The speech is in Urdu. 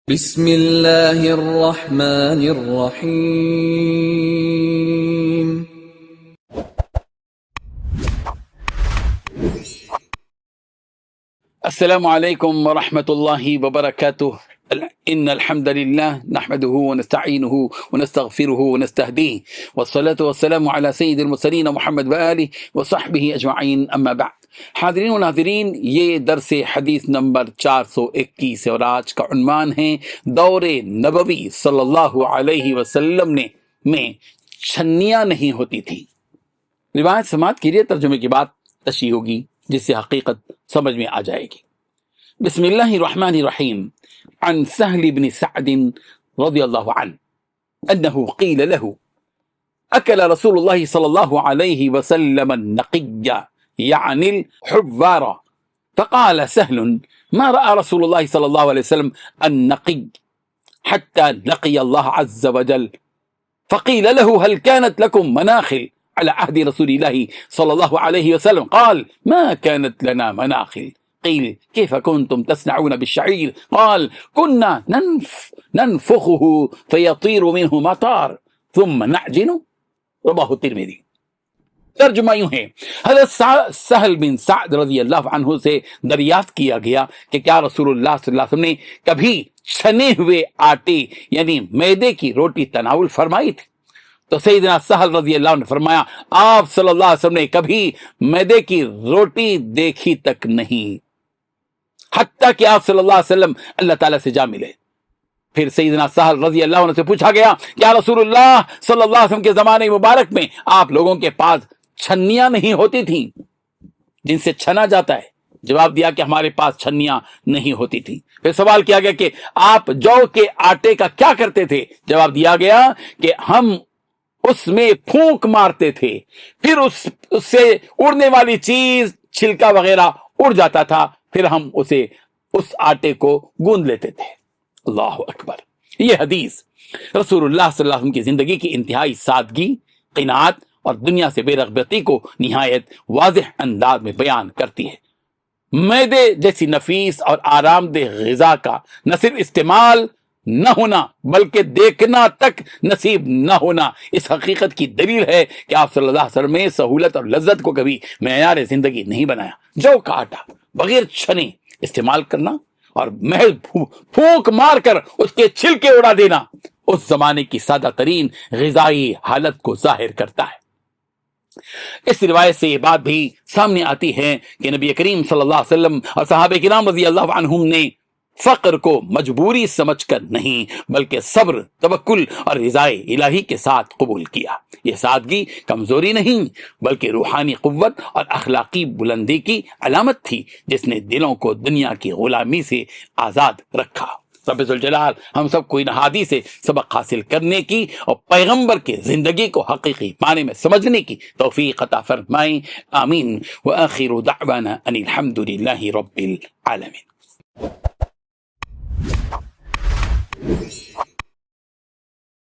بسم اللہ الرحمن الرحیم۔ السلام علیکم ورحمۃ اللہ وبرکاتہ۔ ان الحمد للہ نحمده ونستعینه ونستغفره ونستهدیه والصلاة والسلام على سید المرسلین محمد وآلہ وصحبہ اجمعین، اما بعد۔ حاضرین و ناظرین، یہ درس حدیث نمبر 421 ہے اور آج کا عنوان ہے دور نبوی صلی اللہ علیہ وسلم میں چھنیاں نہیں ہوتی تھیں۔ روایت سماعت کیجیے، ترجمے کی بات تشریح ہوگی جس سے حقیقت سمجھ میں آ جائے گی۔ بسم اللہ الرحمن الرحیم۔ عن سهل بن سعد رضی اللہ عنہ انه قیل له اکل رسول اللہ صلی اللہ علیہ وسلم النقی يعني الحوار فقال سهل ما رأى رسول الله صلى الله عليه وسلم النقي حتى لقي الله عز وجل فقيل له هل كانت لكم مناخل على عهد رسول الله صلى الله عليه وسلم قال ما كانت لنا مناخل قيل كيف كنتم تصنعون بالشعير قال كنا ننفخه فيطير منه مطار ثم نعجن رواه الترمذی۔ ترجمہ یوں ہے، حضرت سہل بن سعد رضی اللہ عنہ سے دریافت کیا گیا کہ کیا رسول اللہ صلی اللہ علیہ وسلم نے کبھی چھنے ہوئے آٹے یعنی میدے کی روٹی تناول فرمائی تھی؟ تو سیدنا سہل رضی اللہ عنہ نے فرمایا آپ صلی اللہ علیہ وسلم نے کبھی میدے کی روٹی دیکھی تک نہیں، حتیٰ کہ آپ صلی اللہ علیہ وسلم اللہ تعالیٰ سے جا ملے۔ پھر سیدنا سہل رضی اللہ عنہ سے پوچھا گیا کیا رسول اللہ صلی اللہ علیہ وسلم کے زمانے مبارک میں آپ لوگوں کے پاس چھنیاں نہیں ہوتی تھیں جن سے چھنا جاتا ہے؟ جواب دیا کہ ہمارے پاس چھنیاں نہیں ہوتی تھیں۔ پھر سوال کیا گیا کہ آپ جو کے آٹے کا کیا کرتے تھے؟ جواب دیا گیا کہ ہم اس میں پھونک مارتے تھے، پھر اس سے اڑنے والی چیز چھلکا وغیرہ اڑ جاتا تھا، پھر ہم اسے اس آٹے کو گوندھ لیتے تھے۔ اللہ اکبر۔ یہ حدیث رسول اللہ صلی اللہ علیہ وسلم کی زندگی کی انتہائی سادگی، قناعت اور دنیا سے بے رغبتی کو نہایت واضح انداز میں بیان کرتی ہے۔ میدے جیسی نفیس اور آرام دہ غذا کا نہ صرف استعمال نہ ہونا بلکہ دیکھنا تک نصیب نہ ہونا اس حقیقت کی دلیل ہے کہ آپ صلی اللہ علیہ وسلم نے سہولت اور لذت کو کبھی معیار زندگی نہیں بنایا۔ جو کا آٹا بغیر چھنے استعمال کرنا اور محض پھونک مار کر اس کے چھلکے اڑا دینا اس زمانے کی سادہ ترین غذائی حالت کو ظاہر کرتا ہے۔ اس روایت سے یہ بات بھی سامنے آتی ہے کہ نبی کریم صلی اللہ علیہ وسلم اور صحابہ کرام رضی اللہ عنہم نے فقر کو مجبوری سمجھ کر نہیں بلکہ صبر، توکل اور رضائے الہی کے ساتھ قبول کیا۔ یہ سادگی کمزوری نہیں بلکہ روحانی قوت اور اخلاقی بلندی کی علامت تھی جس نے دلوں کو دنیا کی غلامی سے آزاد رکھا۔ رب ذوالجلال ہم سب کو ان احادیث سے سبق حاصل کرنے کی اور پیغمبر کی زندگی کو حقیقی معنی میں سمجھنے کی توفیق عطا فرمائیں، آمین۔ وآخر دعوانا ان الحمد للہ رب العالمین۔